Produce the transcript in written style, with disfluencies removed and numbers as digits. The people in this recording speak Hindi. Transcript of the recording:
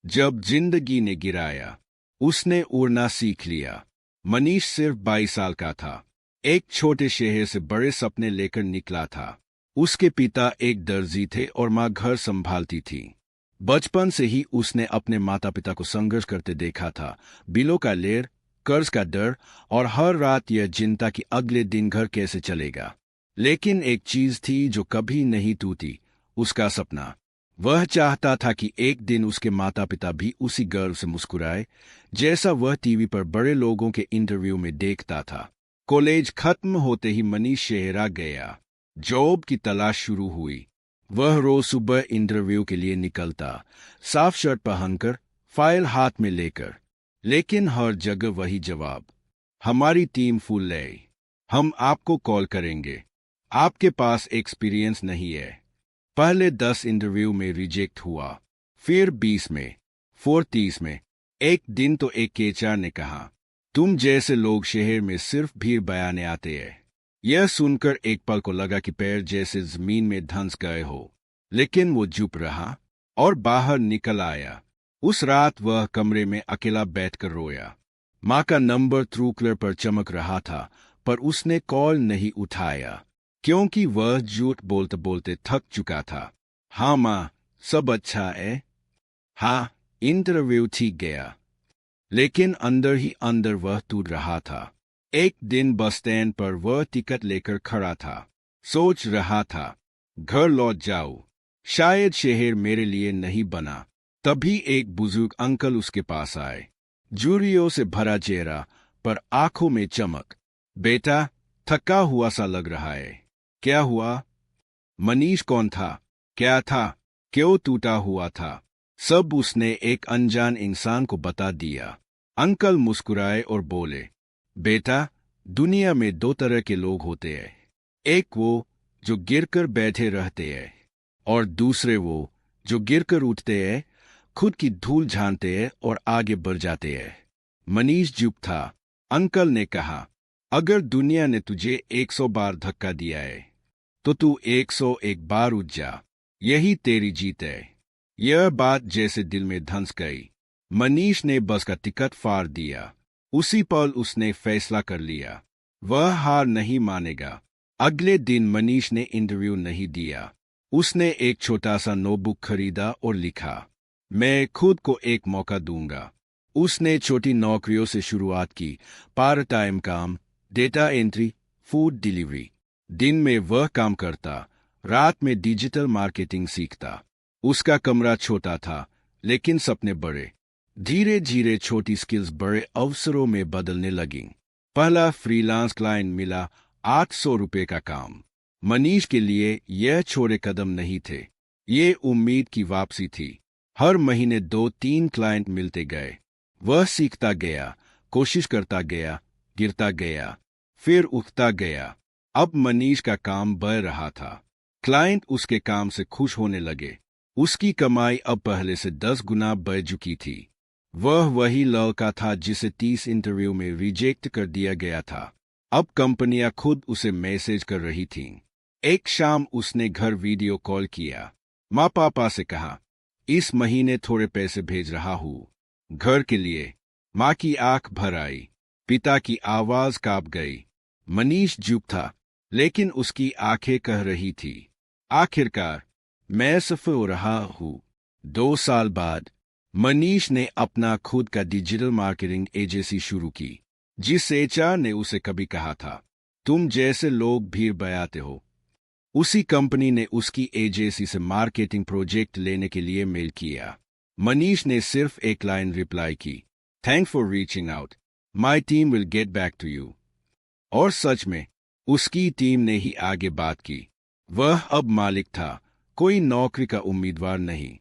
जब जिंदगी ने गिराया, उसने उड़ना सीख लिया। मनीष सिर्फ 22 साल का था। एक छोटे शहर से बड़े सपने लेकर निकला था। उसके पिता एक दर्जी थे और माँ घर संभालती थी। बचपन से ही उसने अपने माता पिता को संघर्ष करते देखा था। बिलों का लेर, कर्ज का डर और हर रात यह चिंता कि अगले दिन घर कैसे चलेगा। लेकिन एक चीज थी जो कभी नहीं टूटी, उसका सपना। वह चाहता था कि एक दिन उसके माता पिता भी उसी गर्व से मुस्कुराए जैसा वह टीवी पर बड़े लोगों के इंटरव्यू में देखता था। कॉलेज खत्म होते ही मनीष शहर आ गया। जॉब की तलाश शुरू हुई। वह रोज सुबह इंटरव्यू के लिए निकलता, साफ शर्ट पहनकर, फाइल हाथ में लेकर। लेकिन हर जगह वही जवाब, हमारी टीम फुल है, हम आपको कॉल करेंगे, आपके पास एक्सपीरियंस नहीं है। पहले 10 इंटरव्यू में रिजेक्ट हुआ, फिर 20 में, फिर 30 में। एक दिन तो एक एचआर ने कहा, तुम जैसे लोग शहर में सिर्फ भीड़ बयाने आते हैं। यह सुनकर एक पल को लगा कि पैर जैसे जमीन में धंस गए हो, लेकिन वो चुप रहा और बाहर निकल आया। उस रात वह कमरे में अकेला बैठकर रोया। माँ का नंबर ट्रूकलर पर चमक रहा था, पर उसने कॉल नहीं उठाया, क्योंकि वह झूठ बोलते बोलते थक चुका था। हाँ माँ, सब अच्छा है। हाँ, इंटरव्यू ठीक गया। लेकिन अंदर ही अंदर वह टूट रहा था। एक दिन बस स्टैंड पर वह टिकट लेकर खड़ा था। सोच रहा था, घर लौट जाऊं, शायद शहर मेरे लिए नहीं बना। तभी एक बुजुर्ग अंकल उसके पास आए। झुर्रियों से भरा चेहरा, पर आंखों में चमक। बेटा, थका हुआ सा लग रहा है। क्या हुआ? मनीष कौन था? क्या था? क्यों टूटा हुआ था? सब उसने एक अनजान इंसान को बता दिया। अंकल मुस्कुराए और बोले, बेटा, दुनिया में 2 तरह के लोग होते हैं। एक वो जो गिरकर बैठे रहते हैं, और दूसरे वो जो गिरकर उठते हैं, खुद की धूल झाड़ते हैं और आगे बढ़ जाते हैं। मनीष चुप था। अंकल ने कहा, अगर दुनिया ने तुझे 100 बार धक्का दिया है, तो तू 101 बार उठ जा। यही तेरी जीत है। यह बात जैसे दिल में धंस गई। मनीष ने बस का टिकट फाड़ दिया। उसी पल उसने फैसला कर लिया, वह हार नहीं मानेगा। अगले दिन मनीष ने इंटरव्यू नहीं दिया। उसने एक छोटा सा नोटबुक खरीदा और लिखा, मैं खुद को एक मौका दूंगा। उसने छोटी नौकरियों से शुरुआत की, पार्ट टाइम काम, डेटा एंट्री, फूड डिलीवरी। दिन में वह काम करता, रात में डिजिटल मार्केटिंग सीखता। उसका कमरा छोटा था, लेकिन सपने बड़े। धीरे धीरे छोटी स्किल्स बड़े अवसरों में बदलने लगीं। पहला फ्रीलांस क्लाइंट मिला, 800 रुपये का काम। मनीष के लिए यह छोटे कदम नहीं थे, ये उम्मीद की वापसी थी। हर महीने 2-3 क्लाइंट मिलते गए। वह सीखता गया, कोशिश करता गया, गिरता गया, फिर उठता गया। अब मनीष का काम बढ़ रहा था। क्लाइंट उसके काम से खुश होने लगे। उसकी कमाई अब पहले से 10 गुना बढ़ चुकी थी। वह वही लड़का था जिसे 30 इंटरव्यू में रिजेक्ट कर दिया गया था। अब कंपनियां खुद उसे मैसेज कर रही थीं। एक शाम उसने घर वीडियो कॉल किया। माँ पापा से कहा, इस महीने थोड़े पैसे भेज रहा हूँ, घर के लिए। माँ की आंख भर आई, पिता की आवाज कांप गई। मनीष चुप था, लेकिन उसकी आंखें कह रही थी, आखिरकार मैं सफल हो रहा हूँ। 2 साल बाद मनीष ने अपना खुद का डिजिटल मार्केटिंग एजेंसी शुरू की। जिस एचआर ने उसे कभी कहा था, तुम जैसे लोग भीड़ बयाते हो, उसी कंपनी ने उसकी एजेंसी से मार्केटिंग प्रोजेक्ट लेने के लिए मेल किया। मनीष ने सिर्फ एक लाइन रिप्लाई की, thanks for reaching out, my team will get back to you. और सच में उसकी टीम ने ही आगे बात की। वह अब मालिक था, कोई नौकरी का उम्मीदवार नहीं।